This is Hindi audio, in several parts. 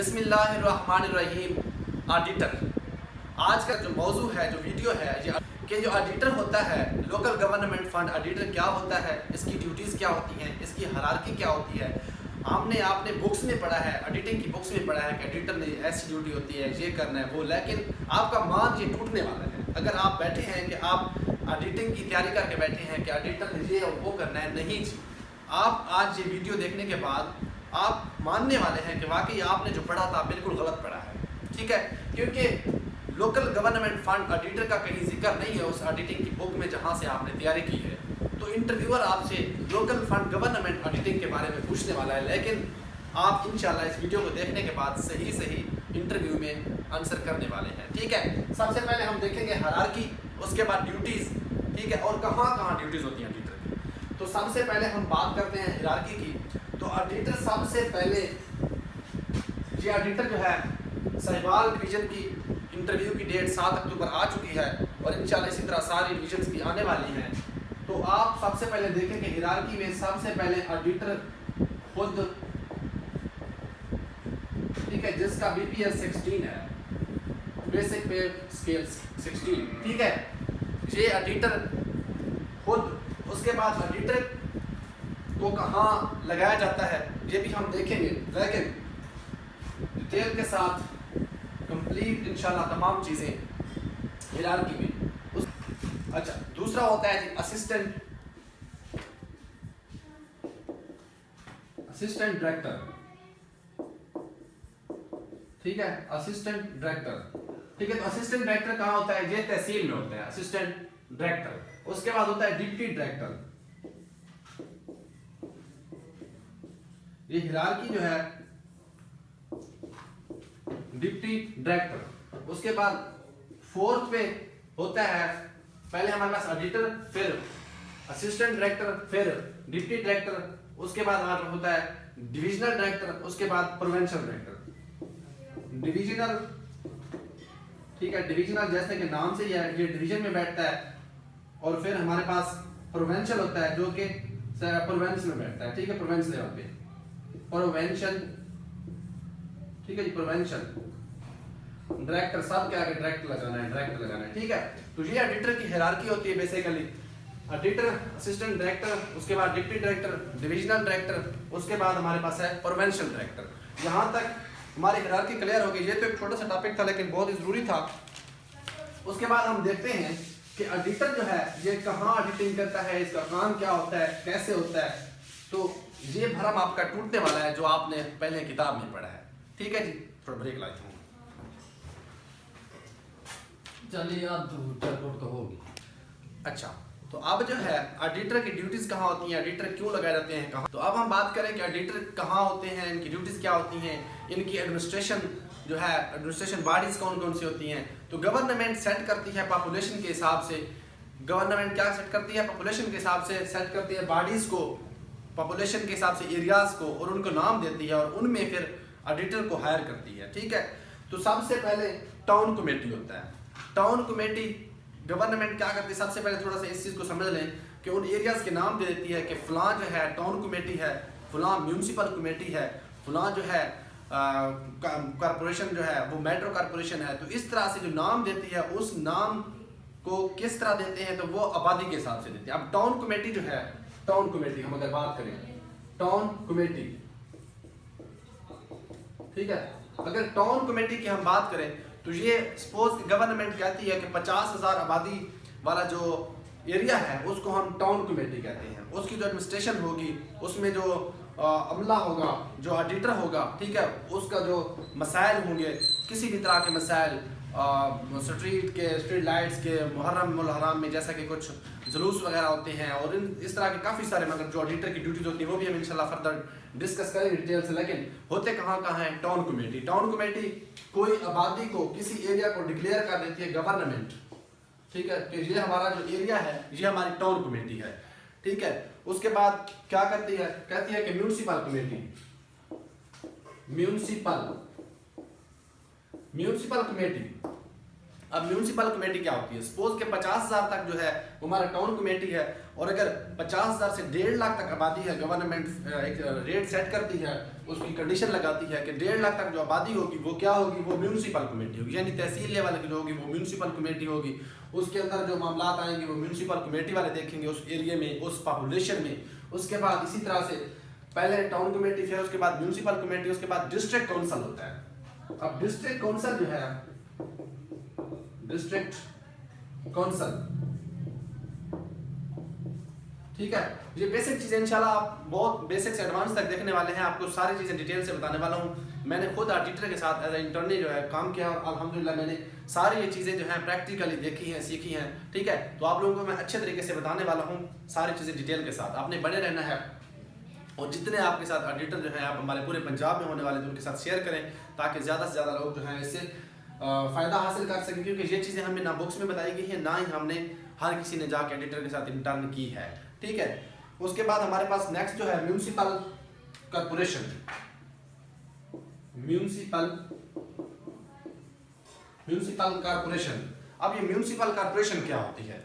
बिस्मिल्लाहिर्रहमानिर्रहीम। ऑडिटर आज का जो मौजू है, जो वीडियो है, कि जो ऑडिटर होता है, लोकल गवर्नमेंट फंड ऑडिटर क्या होता है, इसकी ड्यूटीज़ क्या होती हैं, इसकी हायरार्की क्या होती है। आपने बुक्स में पढ़ा है, ऑडिटिंग की बुक्स में पढ़ा है कि ऑडिटर ने ऐसी ड्यूटी होती है, ये करना है वो, लेकिन आपका मान ये टूटने वाला है अगर आप बैठे हैं कि आप ऑडिटिंग की तैयारी करके बैठे हैं कि ऑडिटर ने ये वो करना है। नहीं जी, आप आज ये वीडियो देखने के बाद आप मानने वाले हैं कि वाकई आपने जो पढ़ा था बिल्कुल गलत पढ़ा है, ठीक है। क्योंकि लोकल गवर्नमेंट फंड ऑडिटर का कहीं जिक्र नहीं है उस ऑडिटिंग की बुक में जहां से आपने तैयारी की है। तो इंटरव्यूअर आपसे लोकल फंड गवर्नमेंट ऑडिटिंग के बारे में पूछने वाला है, लेकिन आप इंशाल्लाह इस वीडियो को देखने के बाद सही इंटरव्यू में आंसर करने वाले हैं, ठीक है। सबसे पहले हम देखेंगे हायरार्की, उसके बाद ड्यूटीज़, ठीक है, और कहाँ कहाँ ड्यूटीज़ होती हैं ऑडिटर की। तो सबसे पहले हम बात करते हैं हायरार्की की। तो ऑडिटर सबसे पहले, ये ऑडिटर जो है साहिवाल डिवीज़न की इंटरव्यू की डेट 7 अक्टूबर आ चुकी है और इंशाल्लाह इसी तरह सारी डिवीजन्स की आने वाली हैं। तो आप सबसे पहले देखें कि हायरार्की में सबसे पहले ऑडिटर खुद, ठीक है, जिसका बीपीएस 16 है, बेसिक पे स्केल 16, ठीक है, ये ऑडिटर खुद। उसके बाद ऑडिटर को कहाँ लगाया जाता है ये भी हम देखेंगे, लेकिन डिटेल के साथ कंप्लीट इंशाल्लाह तमाम चीज़ें हायरार्की में। अच्छा, दूसरा होता है जी असिस्टेंट डायरेक्टर, ठीक है, असिस्टेंट डायरेक्टर, ठीक है। तो असिस्टेंट डायरेक्टर कहाँ होता है? ये तहसील में होता है असिस्टेंट डायरेक्टर। उसके बाद होता है डिप्टी डायरेक्टर। ये हायरार्की जो है डिप्टी डायरेक्टर। उसके बाद फोर्थ पे होता है, पहले हमारे पास ऑडिटर, फिर असिस्टेंट डायरेक्टर, फिर डिप्टी डायरेक्टर, उसके बाद हमारा होता है डिविजनल डायरेक्टर, उसके बाद प्रोविंशियल डायरेक्टर। डिविजनल, ठीक है, डिविजनल जैसे कि नाम से ही है, ये डिवीजन में बैठता है। और फिर हमारे पास प्रोविंशियल होता है जो कि प्रोविंस में बैठता है, ठीक है, प्रोविंस लेवल पे प्रोविंशियल, ठीक है जी, प्रोविंशियल डायरेक्टर, सब के आगे डायरेक्टर लगाना है, ठीक है। तो ये ऑडिटर की हायरार्की होती है बेसिकली, ऑडिटर, असिस्टेंट डायरेक्टर, उसके बाद डिप्टी डायरेक्टर, डिविजनल डायरेक्टर, उसके बाद हमारे पास है प्रोविंशियल डायरेक्टर। यहाँ तक हमारी हायरार्की क्लियर हो गई। ये तो एक छोटा सा टॉपिक था लेकिन बहुत ही जरूरी था। उसके बाद हम देखते हैं कि ऑडिटर जो है ये कहाँ ऑडिटिंग करता है, इसका काम क्या होता है, कैसे होता है। तो ये भरम आपका टूटने वाला है जो आपने पहले किताब में पढ़ा है, ठीक है जी। थोड़ा ब्रेक लाता हूँ, चलिए अब तो होगी। अच्छा, तो अब जो है ऑडिटर की ड्यूटीज कहाँ होती हैं, ऑडिटर क्यों लगाए जाते हैं, कहाँ। तो अब हम बात करें कि ऑडिटर कहाँ होते हैं, इनकी ड्यूटीज क्या होती हैं, इनकी एडमिनिस्ट्रेशन जो है, एडमिनिस्ट्रेशन बॉडीज कौन कौन सी होती हैं। तो गवर्नमेंट सेट करती है पॉपुलेशन के हिसाब से। गवर्नमेंट क्या सेट करती है? पॉपुलेशन के हिसाब से सेट करती है बॉडीज को, पॉपुलेशन के हिसाब से एरियाज को, और उनको नाम देती है और उनमें फिर ऑडिटर को हायर करती है, ठीक है। तो सबसे पहले टाउन कमेटी होता है। टाउन कमेटी गवर्नमेंट क्या करती है? सबसे पहले थोड़ा सा इस चीज़ को समझ लें कि उन एरियाज के नाम दे देती है कि फलां जो है टाउन कमेटी है, फलां म्यूनसिपल कमेटी है, फलां जो है कॉरपोरेशन जो है वो मेट्रो कॉरपोरेशन है। तो इस तरह से जो नाम देती है, उस नाम को किस तरह देते हैं तो वो आबादी के हिसाब से देते हैं। अब टाउन कमेटी जो है, टाउन कमेटी हम अगर बात करें, टाउन कमेटी, ठीक है, अगर टाउन कमेटी की हम बात करें तो ये सपोज गवर्नमेंट कहती है कि 50,000 आबादी वाला जो एरिया है उसको हम टाउन कमेटी कहते हैं। उसकी जो एडमिनिस्ट्रेशन होगी, उसमें जो अमला होगा, जो ऑडिटर होगा, ठीक है, उसका जो मसाइल होंगे, किसी भी तरह के मसाइल, स्ट्रीट लाइट्स के, मुहर्रम हराम में जैसा कि कुछ जुलूस वगैरह होते हैं, और इस तरह के काफ़ी सारे मतलब जो ऑडिटर की ड्यूटीज होती है वो भी हम इंशाल्लाह फर्दर डिस्कस करेंगे डिटेल से। लेकिन होते कहाँ हैं? Town committee. टाउन कमेटी कोई आबादी को, किसी एरिया को डिक्लेयर कर देती है गवर्नमेंट, ठीक है, कि ये हमारा जो एरिया है ये हमारी टाउन कमेटी है, ठीक है। उसके बाद क्या करती है? कहती है कि म्यूनसिपल कमेटी, म्यूनसिपल कमेटी, अब म्यूनसिपल कमेटी क्या होती है? सपोज के 50,000 तक जो है वो हमारा टाउन कमेटी है, और अगर 50,000 से 1.5 लाख तक आबादी है, गवर्नमेंट एक रेट सेट करती है, उसकी कंडीशन लगाती है कि 1.5 लाख तक जो आबादी होगी वो क्या होगी, वो म्यूनसिपल कमेटी होगी, यानी तहसील लेवल की जो होगी वो म्यूनसिपल कमेटी होगी। उसके अंदर जो मामला आएंगे वो म्यूनसिपल कमेटी वाले देखेंगे उस एरिया में, उस पॉपुलेशन में। उसके बाद इसी तरह से पहले टाउन कमेटी, फिर उसके बाद म्यूनसिपल कमेटी, उसके बाद डिस्ट्रिक्ट काउंसिल होता है। अब डिस्ट्रिक्ट काउंसिल जो है, डिस्ट्रिक्ट काउंसिल, ठीक है, ये बेसिक चीजें इंशाल्लाह आप बहुत बेसिक से एडवांस तक देखने वाले हैं, आपको सारी चीजें डिटेल से बताने वाला हूँ। मैंने खुद ऑडिटर के साथ एज इंटर्नी जो है काम किया, और अल्हम्दुलिल्लाह मैंने सारी ये चीजें जो हैं प्रैक्टिकली देखी हैं, सीखी हैं, ठीक है। तो आप लोगों को मैं अच्छे तरीके से बताने वाला हूँ सारी चीजें डिटेल के साथ, आपने बने रहना है। और जितने आपके साथ ऑडिटर जो है आप हमारे पूरे पंजाब में होने वाले तो उनके साथ शेयर करें, ताकि ज़्यादा से ज़्यादा लोग जो हैं इससे फ़ायदा हासिल कर सकें, क्योंकि ये चीज़ें हमें ना बुक्स में बताई गई हैं, ना ही हमने हर किसी ने जाके ऑडिटर के साथ इंटर्न की है, ठीक है। उसके बाद हमारे पास नेक्स्ट जो है म्यूनसिपल कॉर्पोरेशन। Municipal corporation. अब ये म्यूनसिपल कॉर्पोरेशन क्या होती है?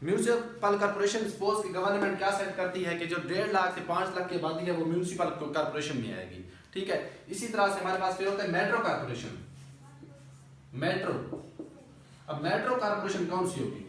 म्यूनसिपल कॉर्पोरेशन सपोज की गवर्नमेंट क्या सेट करती है कि जो 1.5 लाख से 5 लाख की आबादी है वो म्यूनसिपल कॉर्पोरेशन में आएगी, ठीक है। इसी तरह से हमारे पास फिर होता है मेट्रो कॉर्पोरेशन। मेट्रो, अब मेट्रो कॉर्पोरेशन कौन सी होगी?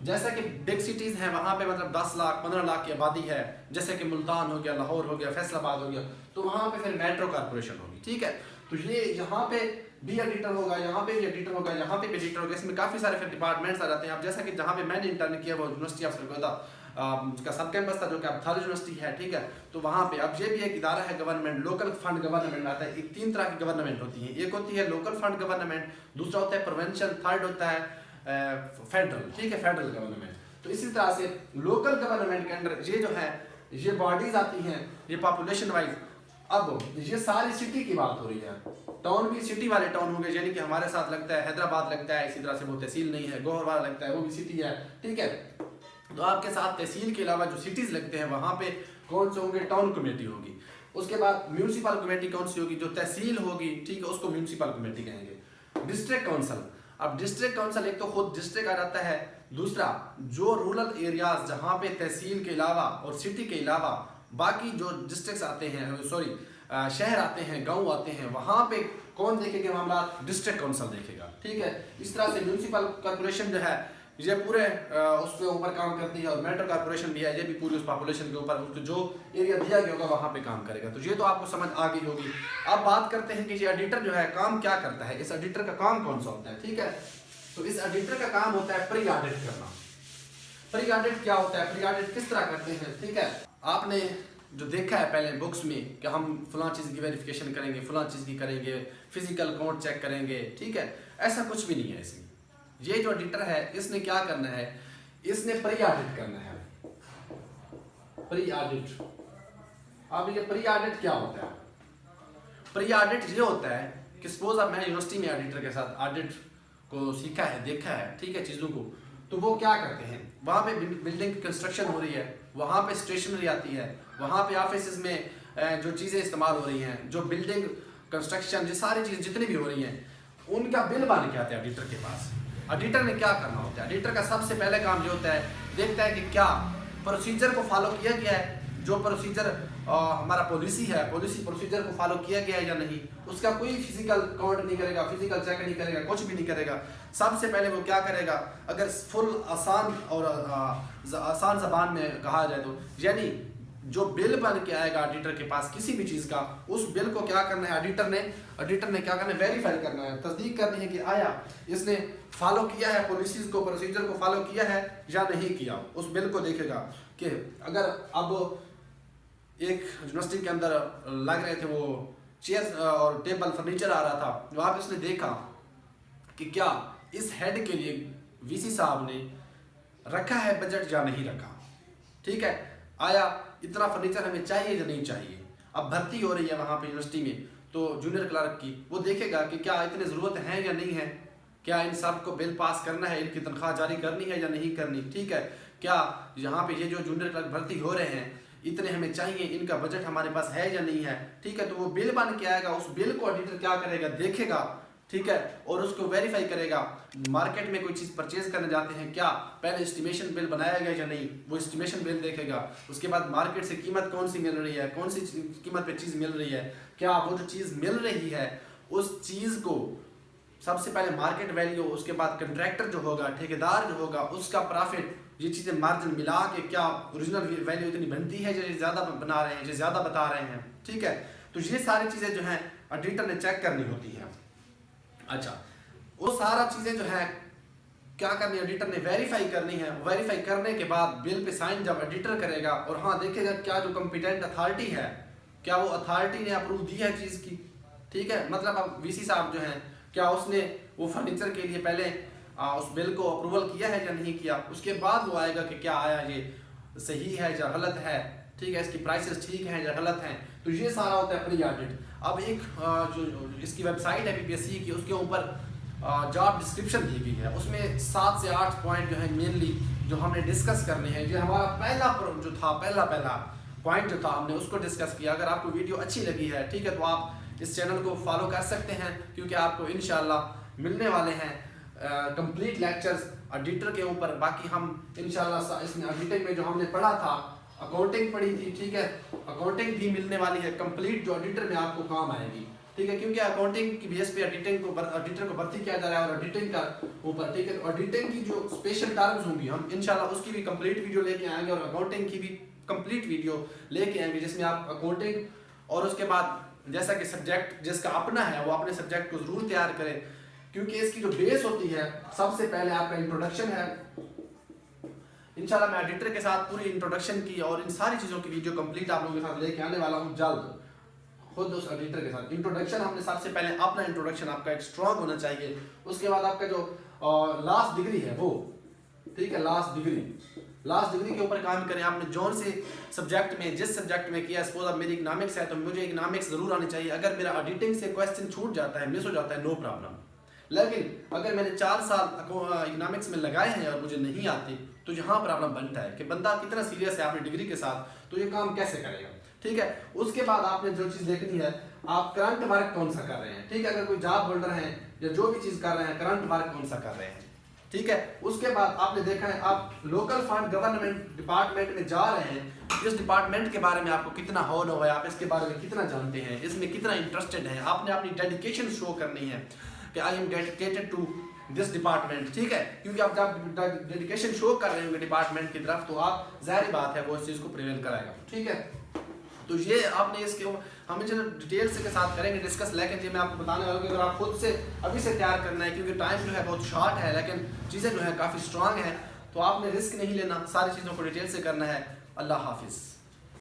जैसा कि बिग सिटीज हैं वहां पे मतलब 10 लाख 15 लाख की आबादी है, जैसे कि मुल्तान हो गया, लाहौर हो गया, फैसलाबाद हो गया, तो वहां पे फिर मेट्रो कॉर्पोरेशन होगी, ठीक है। तो ये यहाँ पे भी एडिटर होगा, यहाँ पे भी एडिटर होगा, यहाँ पे भी एडिटर होगा, इसमें काफ़ी सारे फिर डिपार्टमेंट्स आ जाते हैं। अब जैसा कि जहाँ पे मैंने इंटर्न किया वो यूनिवर्सिटी ऑफ सरगोदा उसका सब कैंपस था, जो कि अब थाल यूनिवर्सिटी है, ठीक है। तो वहाँ पे अब ये भी एक इदारा है गवर्नमेंट, लोकल फंड गवर्नमेंट आता है। एक 3 तरह की गवर्नमेंट होती है, एक होती है लोकल फंड गवर्नमेंट, दूसरा होता है प्रोविंशियल, थर्ड होता है फेडरल, ठीक है, फेडरल गवर्नमेंट। तो इसी तरह से लोकल गवर्नमेंट के अंदर ये जो है ये बॉडीज आती हैं, ये पॉपुलेशन वाइज। अब ये सारी सिटी की बात हो रही है, टाउन भी सिटी वाले टाउन होंगे, यानी कि हमारे साथ लगता है हैदराबाद लगता है, इसी तरह से वो तहसील नहीं है, गोहर वाला लगता है वो भी सिटी है, ठीक है। तो आपके साथ तहसील के अलावा जो सिटीज लगते हैं वहाँ पे कौन से होंगे? टाउन कमेटी होगी। उसके बाद म्यूनसिपल कमेटी कौन सी होगी? जो तहसील होगी, ठीक है, उसको म्यूनसिपल कमेटी कहेंगे। डिस्ट्रिक्ट काउंसिल, अब डिस्ट्रिक्ट काउंसिल एक तो खुद डिस्ट्रिक्ट आ जाता है, दूसरा जो रूरल एरियाज जहाँ पे तहसील के अलावा और सिटी के अलावा बाकी जो डिस्ट्रिक्ट्स आते हैं, सॉरी शहर आते हैं, गांव आते हैं, वहाँ पे कौन देखेगा मामला? डिस्ट्रिक्ट काउंसिल देखेगा, ठीक है। इस तरह से म्यूनसिपल कॉर्पोरेशन जो है ये पूरे उसके ऊपर काम करती है, और मेट्रो कॉर्पोरेशन भी है, ये भी पूरी उस पॉपुलेशन के ऊपर उसको जो एरिया दिया गया होगा वहाँ पे काम करेगा। तो ये तो आपको समझ आ गई होगी। अब बात करते हैं कि ये एडिटर जो है काम क्या करता है, इस एडिटर का काम कौन सा होता है, ठीक है। तो इस एडिटर का काम होता है प्री ऑडिट करना। प्री ऑडिट क्या होता है, प्री ऑडिट किस तरह करते हैं, ठीक है। आपने जो देखा है पहले बुक्स में कि हम फलां चीज़ की वेरिफिकेशन करेंगे, फलां चीज़ की करेंगे, फिजिकल काउंट चेक करेंगे, ठीक है, ऐसा कुछ भी नहीं है इसमें। ये जो एडिटर है इसने क्या करना है? इसने प्री ऑडिट करना है, प्री ऑडिट। अब ये प्री ऑडिट क्या होता है? प्री ऑडिट ये होता है कि सपोज अब मैं यूनिवर्सिटी में एडिटर के साथ ऑडिट को सीखा है, देखा है, ठीक है, चीज़ों को, तो वो क्या करते हैं? वहाँ पे बिल्डिंग की कंस्ट्रक्शन हो रही है, वहाँ पे स्टेशनरी आती है, वहाँ पे ऑफिस में जो चीज़ें इस्तेमाल हो रही हैं, जो बिल्डिंग कंस्ट्रक्शन, ये सारी चीज़ें जितनी भी हो रही हैं, उनका बिल बन के आता है एडिटर के पास। एडिटर ने क्या करना होता है? एडिटर का सबसे पहले काम ये होता है, देखता है कि क्या प्रोसीजर को फॉलो किया गया है, जो प्रोसीजर हमारा पॉलिसी है, पॉलिसी प्रोसीजर को फॉलो किया गया है या नहीं। उसका कोई फिजिकल काउंट नहीं करेगा, फिजिकल चेक नहीं करेगा, कुछ भी नहीं करेगा। सबसे पहले वो क्या करेगा? अगर फुल आसान और आसान ज़बान में कहा जाए तो, यानी जो बिल बन के आएगा एडिटर के पास किसी भी चीज़ का, उस बिल को क्या करना है? एडिटर ने क्या करना है? वेरीफाई करना है, तस्दीक करनी है कि आया इसने फॉलो किया है पॉलिसीज़ को, प्रोसीजर को फॉलो किया है या नहीं किया। उस बिल को देखेगा कि अगर अब एक यूनिवर्सिटी के अंदर लग रहे थे वो चेयर और टेबल फर्नीचर आ रहा था, वहाँ पे उसने देखा कि क्या इस हेड के लिए वीसी साहब ने रखा है बजट या नहीं रखा, ठीक है। आया इतना फर्नीचर हमें चाहिए या नहीं चाहिए। अब भर्ती हो रही है वहाँ पे यूनिवर्सिटी में, तो जूनियर क्लर्क की, वो देखेगा कि क्या इतनी ज़रूरत है या नहीं है, क्या इन सब को बिल पास करना है, इनकी तनख्वाह जारी करनी है या नहीं करनी, ठीक है। क्या यहाँ पे ये जो जूनियर क्लर्क भर्ती हो रहे हैं इतने हमें चाहिए, इनका बजट हमारे पास है या नहीं है, ठीक है। तो वो बिल बन के आएगा, उस बिल को एडिटर क्या करेगा? देखेगा, ठीक है, और उसको वेरीफाई करेगा। मार्केट में कोई चीज़ परचेज करने जाते हैं, क्या पहले एस्टिमेशन बिल बनाया गया या नहीं, वो एस्टिमेशन बिल देखेगा। उसके बाद मार्केट से कीमत कौन सी मिल रही है, कौन सी कीमत पे चीज़ मिल रही है, क्या वो जो चीज़ मिल रही है उस चीज़ को सबसे पहले मार्केट वैल्यू, उसके बाद कंट्रैक्टर जो होगा, ठेकेदार जो होगा, उसका प्रॉफिट, ये चीज़ें मार्जिन मिला के क्या ओरिजिनल वैल्यू इतनी बनती है जो ज़्यादा बना रहे हैं, जो ज़्यादा बता रहे हैं। ठीक है, तो ये सारी चीज़ें जो हैं ऑडिटर ने चेक करनी होती है। अच्छा, वो सारा चीज़ें जो है क्या करनी है, ऑडिटर ने वेरीफाई करनी है। वेरीफाई करने के बाद बिल पे साइन जब ऑडिटर करेगा और हाँ देखेगा क्या जो कॉम्पिटेंट अथॉरिटी है, क्या वो अथॉरिटी ने अप्रूव दी है चीज़ की। ठीक है, मतलब अब वीसी साहब जो हैं, क्या उसने वो फर्नीचर के लिए पहले उस बिल को अप्रूवल किया है या नहीं किया, उसके बाद वो आएगा कि क्या आया, ये सही है या गलत है। ठीक है, इसकी प्राइसेस ठीक हैं या गलत हैं। तो ये सारा होता है प्री ऑडिट। अब एक जो इसकी वेबसाइट है पीपीएससी की, उसके ऊपर जॉब डिस्क्रिप्शन दी गई है, उसमें 7 से 8 पॉइंट जो है मेनली जो हमने डिस्कस करने हैं। जो हमारा पहला पॉइंट जो था हमने उसको डिस्कस किया। अगर आपको वीडियो अच्छी लगी है, ठीक है, तो आप इस चैनल को फॉलो कर सकते हैं, क्योंकि आपको इंशाल्लाह मिलने वाले हैं कंप्लीट लेक्चर्स ऑडिटर के ऊपर। बाकी हम इंशाल्लाह इसमें ऑडिटिंग में जो हमने पढ़ा था, अकाउंटिंग पढ़ी थी, ठीक है, अकाउंटिंग भी मिलने वाली है कंप्लीट, जो ऑडिटर में आपको काम आएगी। ठीक है, क्योंकि अकाउंटिंग की बेस पे ऑडिटर को भर्ती किया जा रहा है और ऑडिटिंग का ऊपर। ठीक है, ऑडिटिंग की जो स्पेशल टर्म्स होंगी हम इंशाल्लाह उसकी भी कंप्लीट वीडियो लेके आएंगे और अकाउंटिंग की भी कंप्लीट वीडियो लेके आएंगे, जिसमें आप अकाउंटिंग और उसके बाद जैसा कि सब्जेक्ट जिसका अपना है वो अपने सब्जेक्ट को जरूर तैयार करें, क्योंकि इसकी जो बेस होती है सबसे पहले आपका इंट्रोडक्शन है। इंशाल्लाह मैं ऑडिटर के साथ पूरी इंट्रोडक्शन की और इन सारी चीज़ों की वीडियो कंप्लीट आप लोगों के साथ लेके आने वाला हूँ जल्द, खुद उस ऑडिटर के साथ। इंट्रोडक्शन हमने सबसे पहले अपना इंट्रोडक्शन आपका एक स्ट्रॉन्ग होना चाहिए। उसके बाद आपका जो लास्ट डिग्री है वो, ठीक है, लास्ट डिग्री के ऊपर काम करें। आपने जोन से सब्जेक्ट में जिस सब्जेक्ट में किया, सपोज अब मेरी इकनॉमिक्स है तो मुझे इकनॉमिक्स जरूर आनी चाहिए। अगर मेरा ऑडिटिंग से क्वेश्चन छूट जाता है, मिस हो जाता है, नो प्रॉब्लम। लेकिन अगर मैंने 4 साल इकनॉमिक्स में लगाए हैं और मुझे नहीं आती, तो यहाँ प्रॉब्लम बनता है कि बंदा कितना सीरियस है अपनी डिग्री के साथ, तो ये काम कैसे करेगा। ठीक है, उसके बाद आपने जो चीज़ देखनी है, आप करंट वर्क कौन सा कर रहे हैं। ठीक है, अगर कोई जॉब होल्डर है या जो भी चीज़ कर रहे हैं, करंट वर्क कौन सा कर रहे हैं। ठीक है, उसके बाद आपने देखा है आप लोकल फंड गवर्नमेंट डिपार्टमेंट में जा रहे हैं, इस डिपार्टमेंट के बारे में आपको कितना हौल है, आप इसके बारे में कितना जानते हैं, इसमें कितना इंटरेस्टेड है। आपने अपनी डेडिकेशन शो करनी है कि I am dedicated to this department. ठीक है, क्योंकि आप जब डेडिकेशन शो कर रहे होंगे डिपार्टमेंट की तरफ, तो आप जाहिर बात है वो इस चीज़ को प्रिवेल कराएगा। ठीक है, तो ये आपने इसके हम इसे डिटेल से के साथ करेंगे डिस्कस, लेकिन ये मैं आपको बताने वाला हूँ कि अगर आप खुद से अभी से तैयार करना है, क्योंकि टाइम जो है बहुत शॉर्ट है, लेकिन चीज़ें जो है काफ़ी स्ट्रांग है, तो आपने रिस्क नहीं लेना, सारी चीज़ों को डिटेल से करना है। अल्लाह हाफिज़।